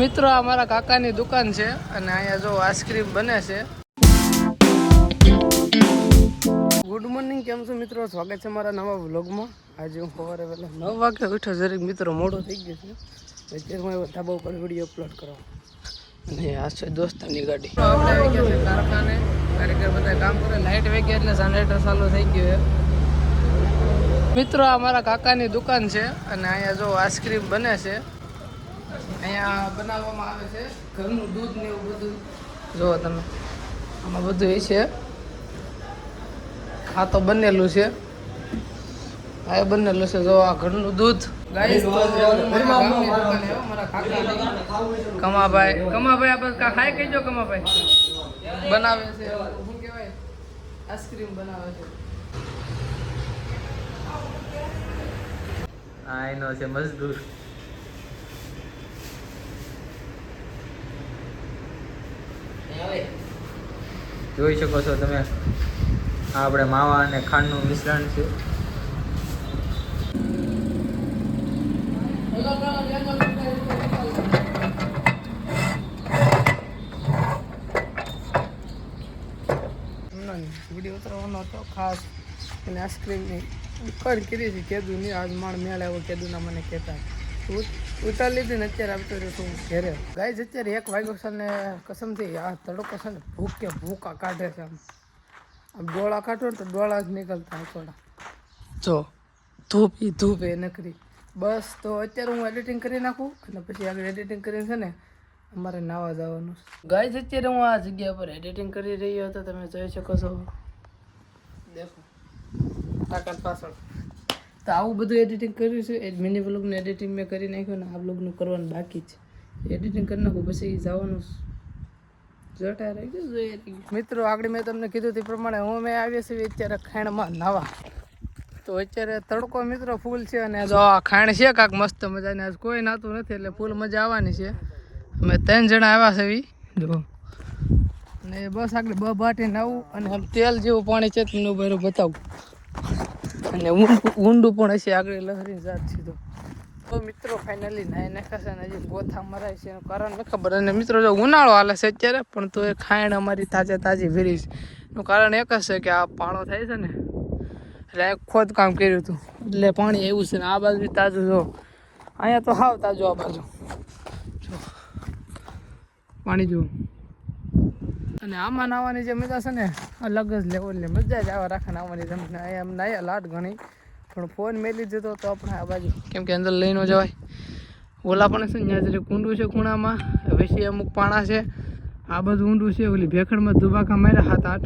મિત્રો આ મારા કાકાની દુકાન છે અને અહીંયા જો આઈસ્ક્રીમ બને છે. ગુડ મોર્નિંગ, કેમ છો મિત્રો? સ્વાગત છે મારા નવા વ્લોગમાં. આજે હું સવારે વહેલા 9 વાગે ઉઠ્યો, જરીક મિત્રો મોડો થઈ ગયો છે. અત્યારે હું ધાબા ઉપર વિડીયો અપલોડ કરવા અને આ છે દોસ્તાની ગાડી. આપણે આવી ગયા છે કારખાને, કારીગર બધા કામ કરે. લાઇટ વહી ગઈ એટલે જનરેટર ચાલુ થઈ ગયું છે. મિત્રો આ મારા કાકાની દુકાન છે અને અહીંયા જો આઈસ્ક્રીમ બને છે. અહીંયા બનાવવામાં આવે છે ઘરનું દૂધ ને એવું બધું. જુઓ તમે, આમાં બધું એ છે. આ તો બનેલું છે, આ બનેલું છે. જો આ ઘરનું દૂધ. ગાઈસ તો મારા કાકા કમાભાઈ આપણે ખાઈ કહેજો. કમાભાઈ બનાવે છે, શું કહેવાય, આઈસ્ક્રીમ બનાવે છે. આ એનો છે મજદૂર. જોઈ શકો છો તમે, આ આપણે માવા અને ખાંડનું મિશ્રણ છે. વિડીયો ઉતરવાનો હતો ખાસ અને આઈસ્ક્રીમની દુકાન કરી છે. કેદું નહીં આજ માણ મેળ આવ્યો, કેદુના મને કહેતા ઉતાર લીધી ને અત્યારે આવતો રહ્યો છું ઘેરે. ગાય અત્યારે 1 વાગ્યો છે ને કસમથી આ તડકો છે ને ભૂકા કાઢે છે. આમ ડોળા કાઢો ને તો ડોળા જ નીકળતા થોડા. જો ધૂપ એ નકરી. બસ તો અત્યારે હું એડિટિંગ કરી નાખું અને પછી આગળ એડિટિંગ કરીને છે ને અમારે નાવા જવાનું. ગાય અત્યારે હું આ જગ્યા પર એડિટિંગ કરી રહ્યો હતો, તમે જોઈ શકો છો. દેખો તાકાત પાછળ. તો આવું બધું એડિટિંગ કર્યું છે. એ મિની વ્લોગનું એડિટિંગ મેં કરી નાખ્યું ને આ વ્લોગનું કરવાનું બાકી છે. એડિટિંગ કરી નાખું પછી જવાનું જટા રહી ગયું જોઈએ. મિત્રો આગળ મેં તમને કીધું તે પ્રમાણે હું મેં આવીએ છીએ અત્યારે ખાણમાં નાવા. તો અત્યારે તડકો મિત્રો ફૂલ છે અને જો આ ખાણ છે કાંક મસ્ત મજાની. આજ કોઈ નાતું નથી એટલે ફૂલ મજા આવવાની છે. અમે 3 જણા આવ્યા છે એવી જો. ને બસ આગળ બાટી નાવું અને આમ તેલ જેવું પાણી છે તમને બરું બતાવું. અને ઊંડું પણ હશે આગળ લહરીની જાત છે. તો મિત્રો ફાઇનલી નાઈ નાખાશે ને હજી ગોથા મરાય છે એનું કારણ નથી ખબર. અને મિત્રો જો ઉનાળો હાલે છે અત્યારે પણ તો એ ખાણ અમારી તાજી ભેરી છે. એનું કારણ એક જ છે કે આ પાળો થાય છે ને એટલે ખોદકામ કર્યું હતું એટલે પાણી એવું છે ને આ બાજુ તાજું. જો અહીંયા તો હાવ તાજું, આ બાજુ જો પાણી જુઓ. અને આમાં નાવાની જે મજા છે ને અલગ જ લેવલની મજા જ આવા રાખે નાવાની. તમને અહીંયા એમ નાયા લાટ ઘણી પણ ફોન મેલી દીધો તો આપણે આ બાજુ કેમ કે અંદર લઈ ન જવાય. ઓલા પણ છે ત્યાં જરી ઊંડું છે ખૂણામાં, વૈસી અમુક પાણા છે. આ બધું ઊંડું છે. ઓલી ભેખડમાં દુબાકા માર્યા 7-8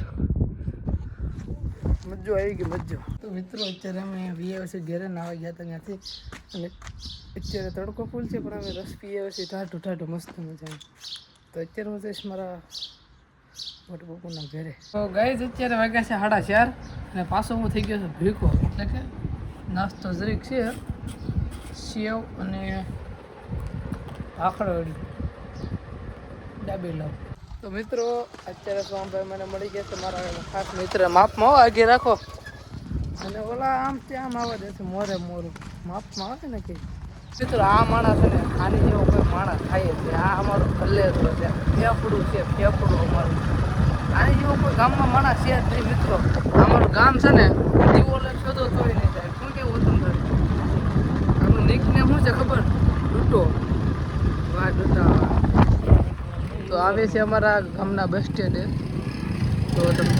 મજો આવી ગઈ મજો. તો મિત્રો અત્યારે અમે વીએવસી ઘેરે નાવા ગયા હતા ત્યાંથી અને અત્યારે તડકો ફૂલ છે પણ અમે રસ પીએ છીએ ટાઢું મસ્ત મજા. તો અત્યારે હું જઈશ મારા મોટા બાપુના ઘરે. તો ગાઈસ અત્યારે વાગ્યા છે 4:30 અને પાછો હું થઈ ગયો છું ભીખો. એટલે કે નાસ્તો જરીક છે, સેવ અને આખડવડી ડાબી લાવ. તો મિત્રો અત્યારે સોમભાઈ મને મળી ગયા છે, મારા ખાસ મિત્ર. માપમાં આગે રાખો અને ઓલા આમ ત્યાં આવવા દે છે મોરું માપમાં આવે ને કે. મિત્રો આ માણસ છે ને આની જેવો કોઈ માણસ થાય છે. આ અમારું કલેજો છે, ફેફડું છે, ફેફડું અમારું. આની જેવો કોઈ ગામમાં માણસ છે જ નહીં મિત્રો. અમારું ગામ છે ને દીવો લઈને શોધો તોય નહીં થાય. શું કેવું હતું તારે? આપણું નીકને શું છે ખબર? ડૂટો. વાહ ડૂટા. તો આવે છે અમારા ગામના બસ સ્ટેન્ડે. તો તમે